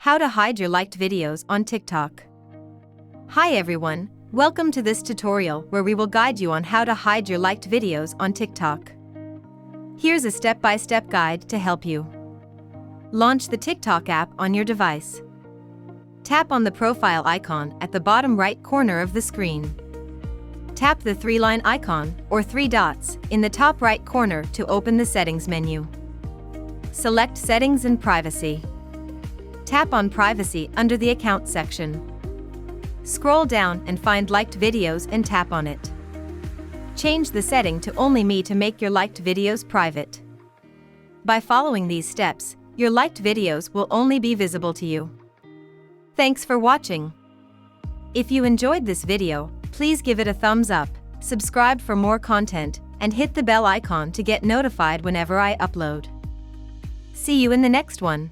How to hide your liked videos on TikTok. Hi everyone, welcome to this tutorial where we will guide you on how to hide your liked videos on TikTok. Here's a step-by-step guide to help you. Launch the TikTok app on your device. Tap on the profile icon at the bottom right corner of the screen. Tap the three-line icon, or three dots, in the top right corner to open the settings menu. Select Settings and Privacy. Tap on Privacy under the Account section. Scroll down and find Liked Videos and tap on it. Change the setting to Only Me to make your liked videos private. By following these steps, your liked videos will only be visible to you. Thanks for watching. If you enjoyed this video, please give it a thumbs up, subscribe for more content, and hit the bell icon to get notified whenever I upload. See you in the next one.